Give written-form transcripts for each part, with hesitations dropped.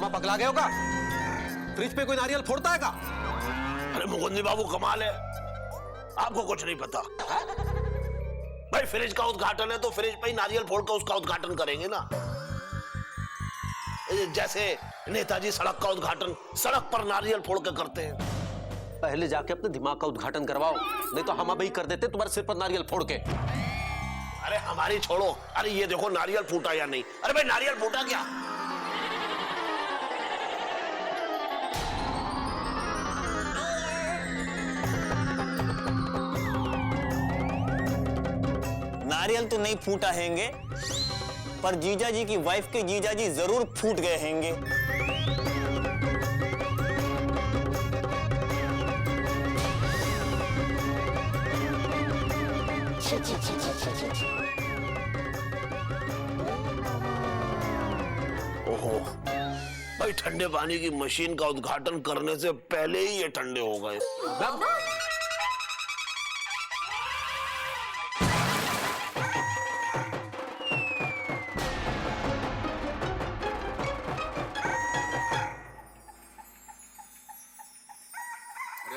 मामा पगला गए होगा? फ्रिज पे कोई नारियल फोड़ता है का? अरे मुकुंदी बाबू कमाल है, आपको कुछ नहीं पता। भाई फ्रिज का उद्घाटन है तो फ्रिज पे ही नारियल फोड़ कर उसका उद्घाटन करेंगे ना। जैसे नेताजी सड़क का उद्घाटन सड़क पर नारियल फोड़ के करते हैं। पहले जाके अपने दिमाग का उद्घाटन करवाओ, नहीं तो हम अभी कर देते तुम्हारे सिर पर नारियल फोड़ के। अरे हमारी छोड़ो, अरे ये देखो नारियल फूटा या नहीं। अरे भाई नारियल फूटा क्या? नारियल तो नहीं फूटा हैंगे, पर जीजा जी की वाइफ के जीजा जी जरूर फूट गए हैंगे। ओहो भाई, ठंडे पानी की मशीन का उद्घाटन करने से पहले ही ये ठंडे हो गए।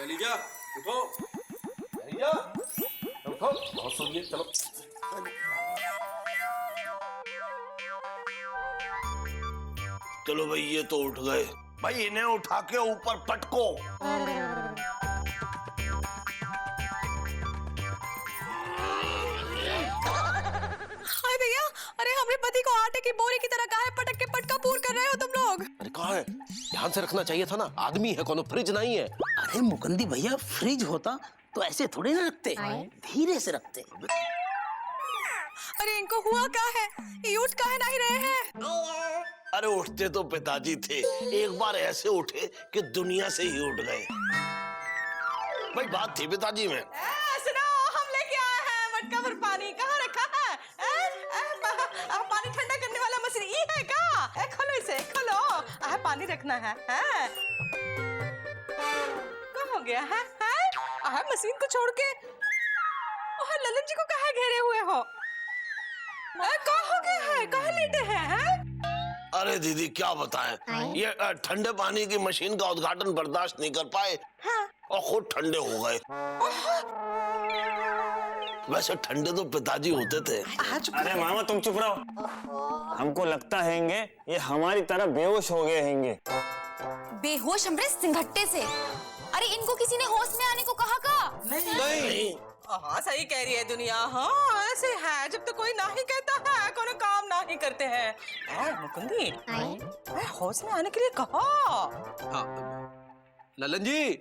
एलिजा उठो, एलिजा उठो, बहुत सो गई, चलो। चलो भाई ये तो उठ गए, भाई इन्हें उठा के ऊपर पटको। हाय भैया, अरे हमारे पति को आटे की बोरी की तरह काहे पटक के पटका पूर कर रहे हो तुम लोग? अरे कहाँ है? ध्यान से रखना चाहिए था ना, आदमी है, कोनो फ्रिज नहीं है। अरे मुकुंदी भैया, फ्रिज होता तो ऐसे थोड़े ना रखते, धीरे से रखते। अरे इनको हुआ क्या है? ये उठ काहे नहीं रहे हैं? अरे उठते तो पिताजी थे, एक बार ऐसे उठे कि दुनिया से ही उठ गए। भाई बात थी पिताजी में। सुनो, हम लेके आए हैं मटका भर पानी। कहाँ रखा है? पानी ठंडा करने वाला मशीन ये है क्या? खोलो इसे, खोलो। पानी रखना है। क्या हो गया है? मशीन को छोड़ के ललन जी को कहाँ घेरे हुए हो? कहाँ हो गया है? कहाँ लेटे हैं? अरे दीदी क्या बताएं, ये ठंडे पानी की मशीन का उद्घाटन बर्दाश्त नहीं कर पाए और खुद ठंडे हो गए। वैसे ठंडे तो पिताजी होते थे। अरे मामा तुम चुप रहो, हमको लगता हैंगे ये हमारी तरह बेहोश हो गए हैंगे। बेहोश हमरे सिंघट्टे से। अरे इनको किसी ने होश में आने को कहा का? नहीं। हाँ सही कह रही है दुनिया। हाँ ऐसे है, जब तो कोई ना ही कहता है, कोनो काम ना ही करते हैं। मुकुंदी, होश में आने के लिए कहा। हाँ ललन जी,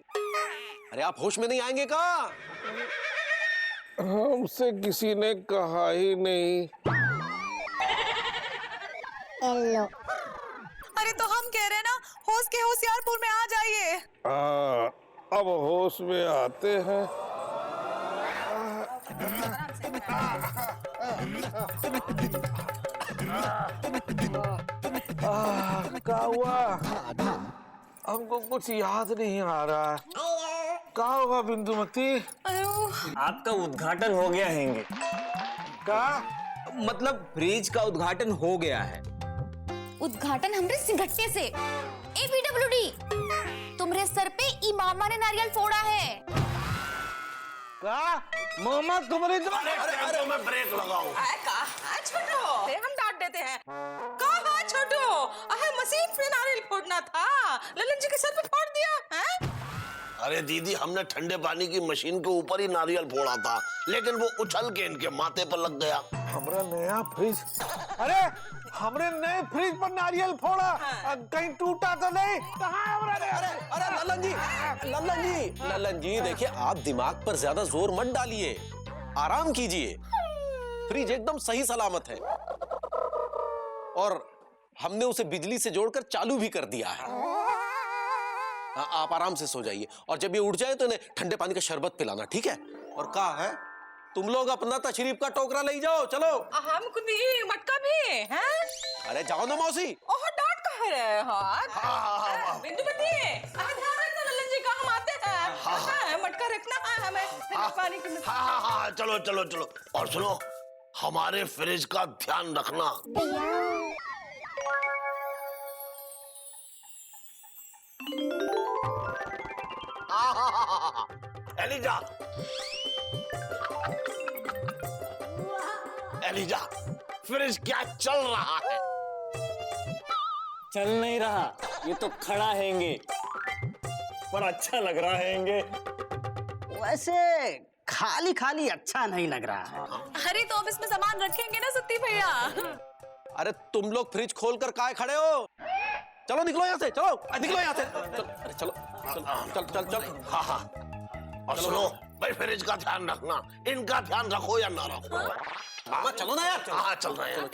अरे आप होश में नहीं आएंगे का? हमसे किसी ने कहा ही नहीं। हेलो। अरे तो हम कह रहे हैं ना, होश के होशियारपुर में आ जाइए। अब होश में आते हैं। क्या हुआ? हमको कुछ याद नहीं आ रहा है। क्या हुआ बिंदुमती? आपका उद्घाटन हो गया हैंगे। क्या मतलब फ्रिज का उद्घाटन हो गया है। उद्घाटन हमरे सिंघट्टे से। ए पीडब्ल्यूडी, तुम्हारे सर पे इमामा ने नारियल फोड़ा है। क्या मामा तुम्हारे? अरे मैं ब्रेक लगाऊं। कहा छोटू, हम डांट देते हैं। कहा छोटू, मशीन पे नारियल फोड़ना था, ललन जी के सर पे फोड़ दिया है? अरे दीदी हमने ठंडे पानी की मशीन के ऊपर ही नारियल फोड़ा था, लेकिन वो उछल के इनके माथे पर लग गया। हमारा नया फ्रिज। अरे हमने नए फ्रिज पर नारियल फोड़ा, कहीं टूटा तो नहीं? कहाँ है हमारा नया? अरे ललन जी, ललन जी, ललन जी देखिए, आप दिमाग पर ज्यादा जोर मत डालिए, आराम कीजिए। फ्रिज एकदम सही सलामत है और हमने उसे बिजली से जोड़कर चालू भी कर दिया है। आप आराम से सो जाइए और जब ये उठ जाए तो इन्हें ठंडे पानी का शरबत पिलाना, ठीक है? और कहा है तुम लोग अपना तशरीफ का टोकरा ले जाओ, चलो। हम कुछ मटका भी है। अरे जाओ ना मौसी। ओह डांट कह रहे हो? बिंदुमती, ध्यान रखना ललन जी का, हम आते हैं। मटका रखना है हमें पानी की। हाँ चलो चलो चलो। और सुनो, हमारे फ्रिज का ध्यान रखना। एलिजा, एलिजा, फ्रिज क्या चल रहा है? चल नहीं रहा, ये तो खड़ा हैंगे, पर अच्छा लग रहा हैंगे। वैसे खाली खाली अच्छा नहीं लग रहा है। अरे तो अब इसमें सामान रखेंगे ना सत्ती भैया। अरे तुम लोग फ्रिज खोल कर काहे खड़े हो? चलो निकलो यहाँ से, चलो निकलो यहाँ से। अरे चलो चल चल चल चल। हाँ हाँ, और सुनो भाई, फ्रिज का ध्यान रखना, इनका ध्यान रखो या ना रखो। मामा चलो ना यार। हाँ चल रहे हैं।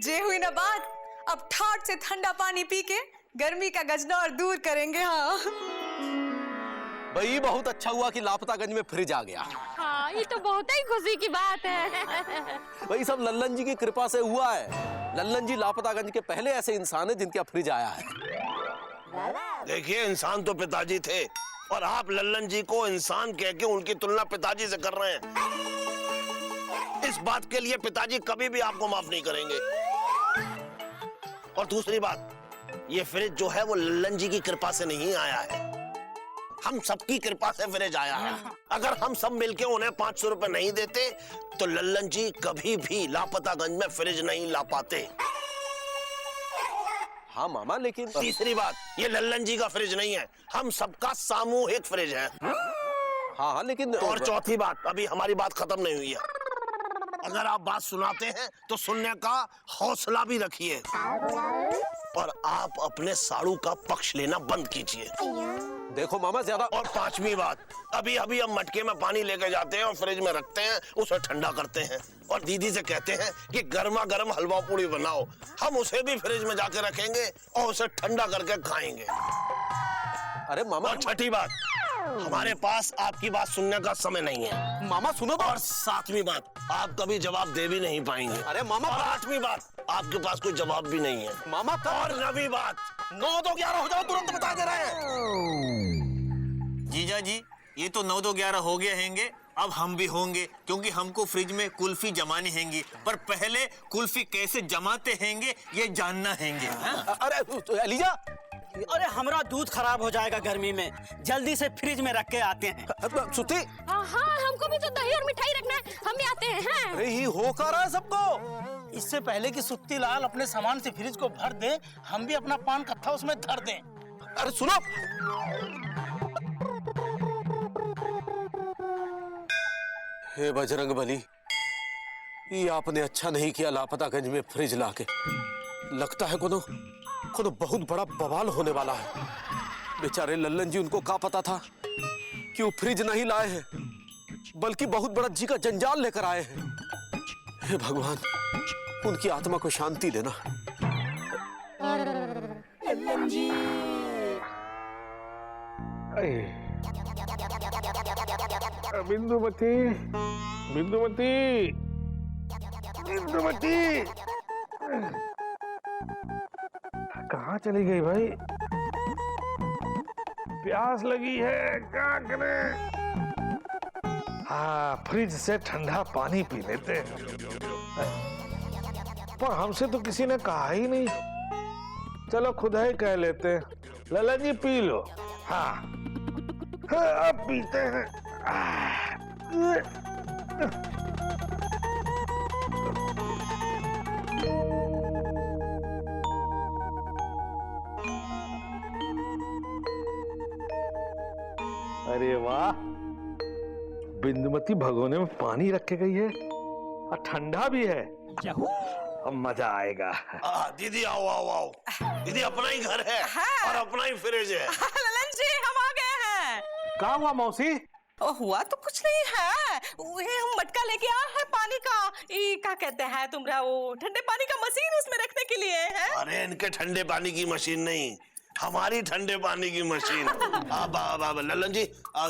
जे हुई ना बात, अब ठाट से ठंडा पानी पी के गर्मी का गजनौर दूर करेंगे। हाँ भाई बहुत अच्छा हुआ कि लापतागंज में फ्रिज आ गया। हाँ, ये तो बहुत ही खुशी की बात है। भाई सब लल्लन जी की कृपा से हुआ है। लल्लन जी लापतागंज के पहले ऐसे इंसान है जिनका फ्रिज आया है। देखिए, इंसान तो पिताजी थे और आप लल्लन जी को इंसान कह के उनकी तुलना पिताजी से कर रहे हैं। इस बात के लिए पिताजी कभी भी आपको माफ नहीं करेंगे। और दूसरी बात, ये फ्रिज जो है वो लल्लन जी की कृपा से नहीं आया है, हम सबकी कृपा से फ्रिज आया है। अगर हम सब मिलके उन्हें 500 रुपए नहीं देते तो लल्लन जी कभी भी लापतागंज में फ्रिज नहीं ला पाते। हाँ मामा, लेकिन तीसरी बात, ये लल्लन जी का फ्रिज नहीं है, हम सबका सामूहिक फ्रिज है। हाँ हाँ लेकिन और चौथी बात, अभी हमारी बात खत्म नहीं हुई है। अगर आप बात सुनाते हैं तो सुनने का हौसला भी रखिए, और आप अपने साड़ू का पक्ष लेना बंद कीजिए। देखो मामा ज्यादा। और पांचवी बात, अभी अभी हम मटके में पानी लेके जाते हैं और फ्रिज में रखते हैं, उसे ठंडा करते हैं और दीदी से कहते हैं कि गर्मा गर्म हलवा पूड़ी बनाओ। हम उसे भी फ्रिज में जाके रखेंगे और उसे ठंडा करके खाएंगे। अरे मामा। और छठी बात, हमारे पास आपकी बात सुनने का समय नहीं है। मामा सुनो तो। और सातवीं बात, आप कभी जवाब दे भी नहीं पाएंगे। अरे मामा। और आठवीं बात, आपके पास कोई जवाब भी नहीं है। मामा और नवीं बात, 9 2 11 हो जाओ, तुरंत बता दे रहे हैं। जीजा जी, ये तो 9 2 11 हो गए हैंगे, अब हम भी होंगे, क्योंकि हमको फ्रिज में कुल्फी जमानी हैंगी। पर पहले कुल्फी कैसे जमाते हैंगे ये जानना हैंगे। अरे एलिजा, अरे हमरा दूध खराब हो जाएगा गर्मी में, जल्दी से फ्रिज में रख के आते हैं। सुती। हाँ हाँ, हमको भी तो दही और मिठाई रखना है, हम भी आते हैं। हाँ? अरे ही हो कर रहा है सबको। इससे पहले कि सुत्ती लाल अपने सामान से फ्रिज को भर दे, हम भी अपना पान कत्था उसमें धर दें। अरे सुनो। हे बजरंग बली, ये आपने अच्छा नहीं किया लापतागंज में फ्रिज लाके। लगता है कोनो बहुत बड़ा बवाल होने वाला है। बेचारे लल्लन जी, उनको क्या पता था कि वो फ्रिज नहीं लाए हैं, बल्कि बहुत बड़ा जी का जंजाल लेकर आए हैं। हे भगवान, उनकी आत्मा को शांति देना। बिंदुमती, बिंदुमती, बिंदुमती, कहाँ चली गई भाई? प्यास लगी है, क्या करें? हाँ, फ्रिज से ठंडा पानी पी लेते हैं। पर हमसे तो किसी ने कहा ही नहीं। चलो खुद ही कह लेते हैं। Lalan G P low. हाँ, हाँ अब पीते हैं। अरे वाह, बिंदुमती भगोने में पानी रख के गई है और ठंडा भी है। अब मजा आएगा। दीदी आओ आओ आओ। दीदी, अपना ही घर है और अपना ही फ्रिज है। ललन जी, हम आ गए हैं। क्या हुआ मौसी? हुआ तो कुछ नहीं है, वो हम मटका लेके आए हैं पानी का। ये क्या कहते हैं तुमरा, वो ठंडे पानी का मशीन उसमें रखने के लिए है। अरे इनके ठंडे पानी की मशीन नहीं, हमारी ठंडे पानी की मशीन। अब लल्लन जी,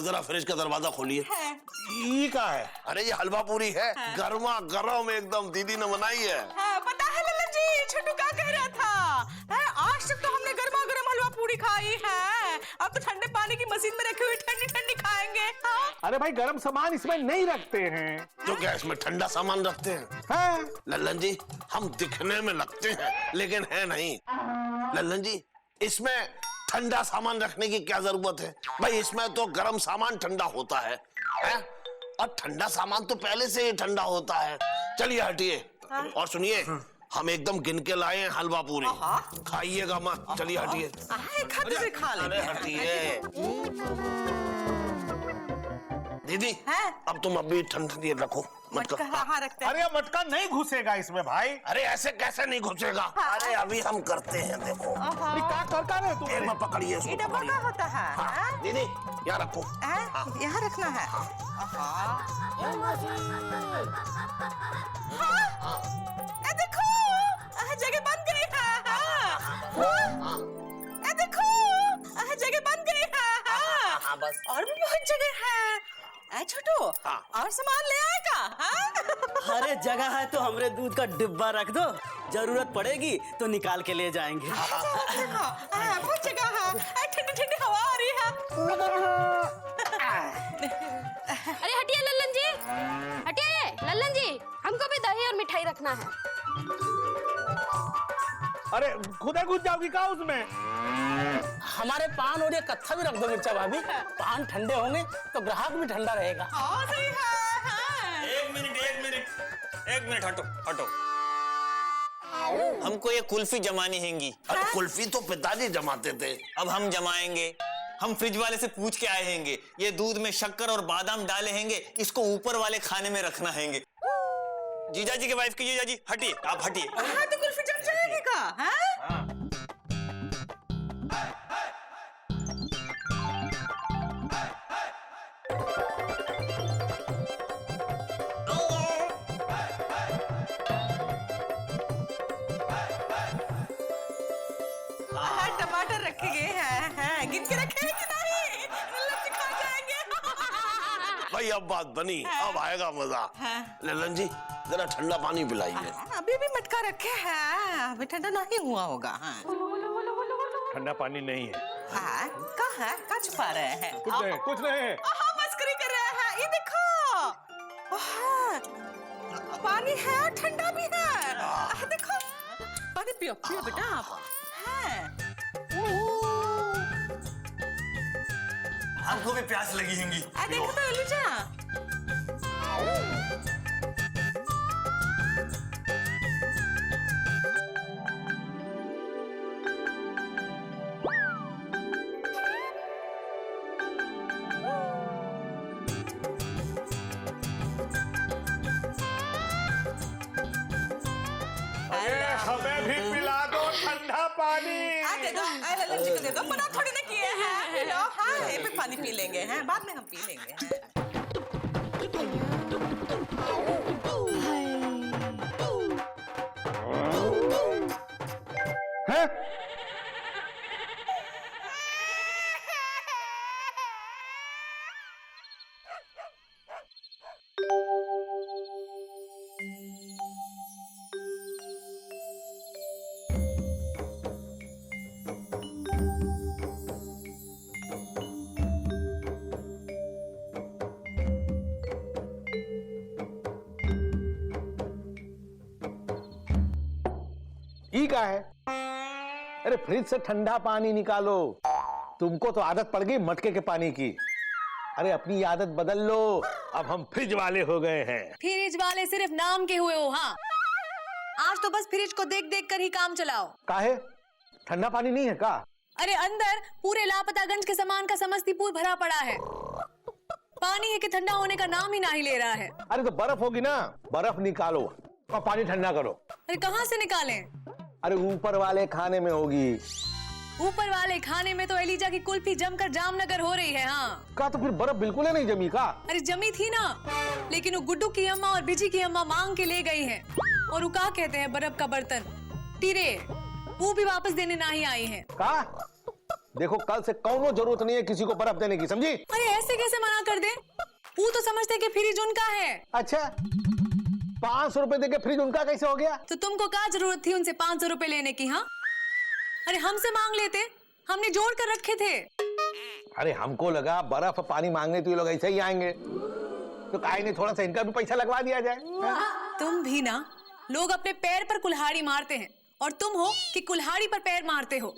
जरा फ्रिज का दरवाजा खोलिए। ये क्या है? अरे ये हलवा पूरी है, गर्मा गर्म एकदम, दीदी ने बनाई है। पता है ललन जी, छोटू क्या कह रहा था? आज तक तो हमने गर्मा गर्म हलवा पूरी खाई है, अब तो ठंडे पानी की मशीन में रखी हुई ठंडी ठंडी खाएंगे। हाँ? अरे भाई, गर्म सामान इसमें नहीं रखते हैं। तो क्या इसमें ठंडा सामान रखते हैं? हाँ? लल्लन जी, हम दिखने में लगते हैं लेकिन है नहीं। लल्लन जी, इसमें ठंडा सामान रखने की क्या जरूरत है भाई? इसमें तो गर्म सामान ठंडा होता है? और ठंडा सामान तो पहले से ही ठंडा होता है। चलिए हटिए और सुनिए, हम एकदम गिन के लाए हैं हलवा पूरी, खाइएगा मत। चलिए हटिए। खाते से खा अरे लेते हैं। हटिए दीदी, हैं? अब तुम अभी ठंडी रखो मटका मटका। हाँ रखते हैं। अरे ये मटका नहीं घुसेगा इसमें भाई। अरे ऐसे कैसे नहीं घुसेगा? अरे अभी हम करते हैं, देखो। अरे क्या कर रहे हो तुम? एक में पकड़िए ये इसको, डब्बा पकड़िए। का होता है? हाँ, दीदी यहाँ रखो। यहाँ रखना है। ए देखो, जगह बन गई है। ए देखो, जगह बन गई है। हाँ बस। और भी बहुत जगह है। ए छोटू, हाँ। और सामान ले आएगा? अरे जगह है तो हमरे दूध का डिब्बा रख दो, जरूरत पड़ेगी तो निकाल के ले जाएंगे। देखो, बहुत जगह है। ठंडी ठंडी हवा आ रही है। अरे हटिए लल्लन जी, हटिए लल्लन जी, हमको भी दही और मिठाई रखना है। अरे खुदा घुस जाओगी क्या उसमें? हमारे पान और ये कत्था भी रख दो मिर्चा भाभी, पान ठंडे होंगे तो ग्राहक भी ठंडा रहेगा। हाँ सही है। एक मिनट हटो हटो। हमको ये कुल्फी जमानी हैंगी। अरे कुल्फी तो पिताजी जमाते थे। अब हम जमाएंगे। हम फ्रिज वाले से पूछ के आए हैंगे। ये दूध में शक्कर और बादाम डाले हैंगे, इसको ऊपर वाले खाने में रखना हैंगे। जीजा जी के वाइफ की जीजा जी, हटिए, आप हटिए। हाँ तो कुल्फी जम जाएगा। हाँ? टमाटर रखे गए हैं। गिन के रखे हैं कि नहीं? लल्लन खा जाएंगे। भाई अब बात बनी, अब आएगा मजा। ललन जी जरा ठंडा पानी पिलाइए। अभी भी मटका रखे हैं, अभी ठंडा नहीं हुआ होगा। हाँ। ठंडा पानी नहीं है। हाँ, कहाँ है? कहाँ छुपा रहे हैं? कुछ नहीं। हाँ, मस्करी कर रहे हैं। ये देखो, पानी है और ठंडा भी है। देखो, पानी पियो पियो बेटा आप। हमको भी प्यास लगी हैंगी। देखो तो लुचा। हमें भी पिला दो ठंडा पानी। दे दो, लल्लन जी को दे दो। मना थोड़ी ना किए हैं। P low. हाँ, ये भी पानी पी लेंगे। हैं, बाद में हम पी लेंगे। हैं? ई का है? अरे फ्रिज से ठंडा पानी निकालो। तुमको तो आदत पड़ गई मटके के पानी की। अरे अपनी आदत बदल लो, अब हम फ्रिज वाले हो गए हैं। फ्रिज वाले सिर्फ नाम के हुए हो। हाँ, आज तो बस फ्रिज को देख देख कर ही काम चलाओ। काहे? ठंडा पानी नहीं है का? अरे अंदर पूरे लापतागंज के सामान का समस्तीपुर भरा पड़ा है। पानी है कि ठंडा होने का नाम ही नहीं ले रहा है। अरे तो बर्फ होगी ना, बर्फ निकालो और पानी ठंडा करो। अरे कहाँ से निकालें? अरे ऊपर वाले खाने में होगी। ऊपर वाले खाने में तो एलिजा की कुल्फी जमकर जामनगर हो रही है। हाँ, का तो फिर बर्फ बिल्कुल ही नहीं जमी का? अरे जमी थी ना, लेकिन वो गुड्डू की अम्मा और बिजी की अम्मा मांग के ले गई हैं। और वो क्या कहते हैं, बर्फ का बर्तन टीरे, वो भी वापस देने नहीं आई हैं। का? देखो कल से कौनो जरूरत नहीं है किसी को बर्फ देने की, समझी? अरे ऐसे कैसे मना कर दे? वो तो समझते कि फ्रिज उनका है। अच्छा, 500 रुपए देके फ्रिज उनका कैसे हो गया? तो तुमको क्या जरूरत थी उनसे 500 रुपए लेने की? हाँ, अरे हमसे मांग लेते, हमने जोड़ कर रखे थे। अरे हमको लगा बर्फ पानी मांगने तो ये लोग ऐसे ही आएंगे, तो काहे नहीं थोड़ा सा इनका भी पैसा लगवा दिया जाए। तुम भी ना, लोग अपने पैर पर कुल्हाड़ी मारते हैं और तुम हो कि कुल्हाड़ी पर पैर मारते हो।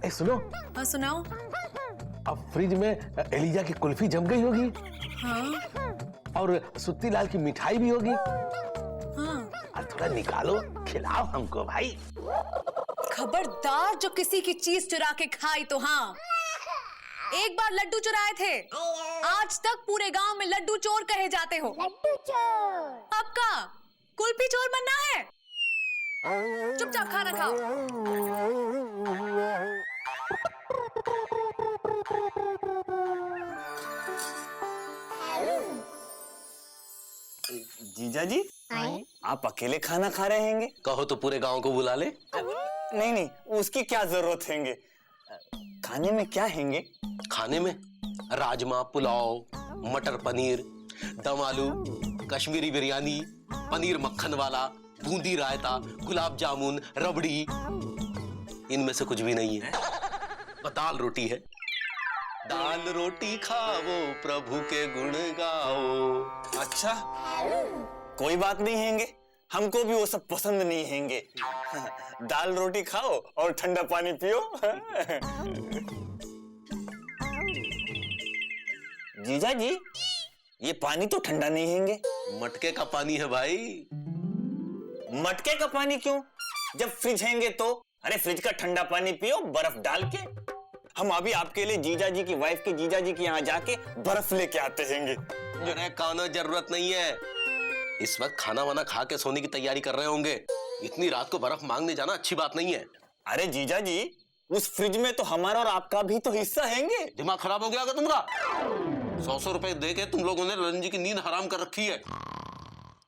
ए सुनो, हाँ सुनाओ। अब फ्रिज में एलिजा की कुल्फी जम गई होगी हाँ और सुत्ती लाल की मिठाई भी होगी। हाँ। और थोड़ा निकालो, खिलाओ हमको भाई। खबरदार जो किसी की चीज चुरा के खाई तो हाँ। एक बार लड्डू चुराए थे, आज तक पूरे गांव में लड्डू चोर कहे जाते हो। लड्डू चोर। अब का कुल्फी चोर बनना है? चुपचाप खाना खाओ। जीजा जी, आप अकेले खाना खा रहे हैंगे? कहो तो पूरे गांव को बुला ले। नहीं नहीं, उसकी क्या जरूरत हैंगे? खाने में क्या हैंगे? खाने में राजमा, पुलाव, मटर पनीर, दम आलू, कश्मीरी बिरयानी, पनीर मक्खन वाला, बूंदी रायता, गुलाब जामुन, रबड़ी। इनमें से कुछ भी नहीं है। दाल रोटी है। दाल रोटी खाओ, प्रभु के गुण गाओ। अच्छा, कोई बात नहीं हैंगे, हमको भी वो सब पसंद नहीं हैंगे। दाल रोटी खाओ और ठंडा पानी पियो। जीजा जी, ये पानी तो ठंडा नहीं हैंगे। मटके का पानी है भाई। मटके का पानी क्यों? जब फ्रिज हैंगे तो। अरे फ्रिज का ठंडा पानी पियो बर्फ डाल के। हम अभी आपके लिए जीजा जी की वाइफ के जीजा जी के यहाँ जाके बर्फ लेके आते हैंगे। अरे काना, जरूरत नहीं है। इस वक्त खाना वाना खा के सोने की तैयारी कर रहे होंगे। इतनी रात को बर्फ मांगने जाना अच्छी बात नहीं है। अरे जीजा जी, उस फ्रिज में तो हमारा और आपका भी तो हिस्सा हैंगे। दिमाग खराब हो गया क्या तुमका? 100 रुपए दे के तुम लोगों ने ललन जी की नींद हराम कर रखी है।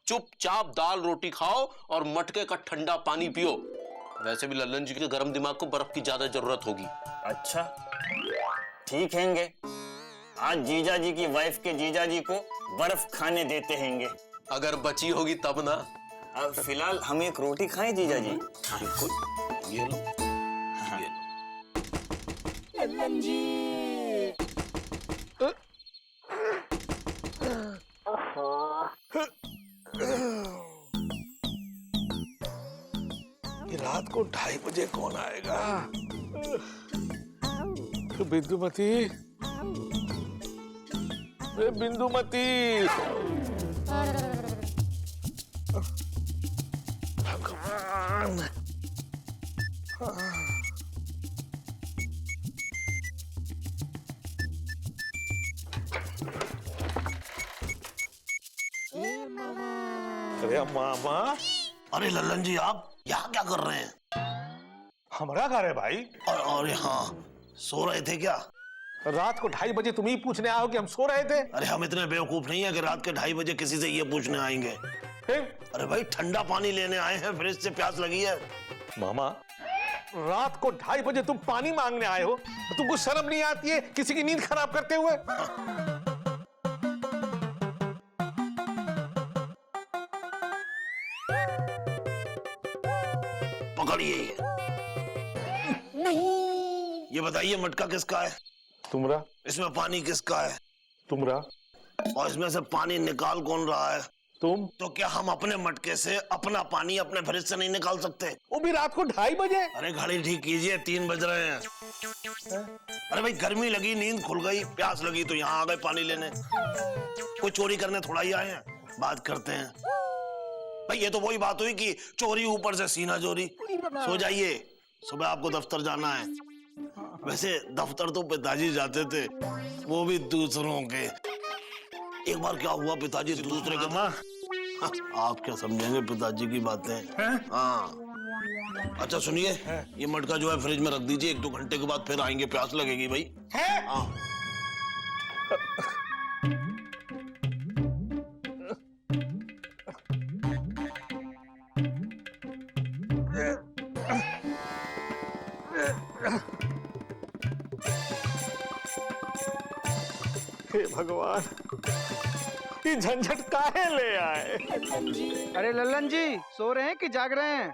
चुपचाप दाल रोटी खाओ और मटके का ठंडा पानी पियो। वैसे भी ललन जी के गर्म दिमाग को बर्फ की ज्यादा जरूरत होगी। अच्छा ठीक हैंगे, आज जीजा जी की वाइफ के जीजा जी को बर्फ खाने देते हैंगे। अगर बची होगी तब ना। अब फिलहाल हम एक रोटी खाएं जीजा जी। बिल्कुल, ये लो, ये ये रात को 2:30 बजे कौन आएगा? बिंदुमती, बिंदुमती। भगवान। अरे मामा। अरे लल्लन जी, आप यहाँ क्या कर रहे हैं? हमारा घर है भाई। और यहाँ सो रहे थे क्या? रात को 2:30 बजे तुम ही पूछने आओ कि हम सो रहे थे? अरे हम इतने बेवकूफ नहीं है कि रात के 2:30 बजे किसी से ये पूछने आएंगे। फिर? अरे भाई, ठंडा पानी लेने आए हैं, फ्रिज से प्यास लगी है। मामा, रात को 2:30 बजे तुम पानी मांगने आए हो? तुमको शर्म नहीं आती है किसी की नींद खराब करते हुए? पकड़िए ये बताइए, मटका किसका है? तुमरा। इसमें पानी किसका है? तुमरा। और इसमें से पानी निकाल कौन रहा है? तुम। तो क्या हम अपने मटके से अपना पानी अपने फ्रिज से नहीं निकाल सकते? वो भी रात को 2:30 बजे? अरे घड़ी ठीक कीजिए, 3 बज रहे हैं। अरे भाई, गर्मी लगी, नींद खुल गई, प्यास लगी तो यहाँ आ गए पानी लेने। कोई चोरी करने थोड़ा ही आए हैं। बात करते हैं भाई। ये तो वही बात हुई कि चोरी ऊपर से सीना चोरी। सो जाइए, सुबह आपको दफ्तर जाना है। वैसे दफ्तर तो पिताजी जाते थे, वो भी दूसरों के। एक बार क्या हुआ, पिताजी दूसरे के। आप क्या समझेंगे पिताजी की बातें। हाँ, अच्छा सुनिए, ये मटका जो है फ्रिज में रख दीजिए। 1-2 घंटे के बाद फिर आएंगे, प्यास लगेगी भाई। हाँ। हे भगवान, ये झंझट काहे ले आए? अरे लल्लन जी, सो रहे हैं कि जाग रहे हैं?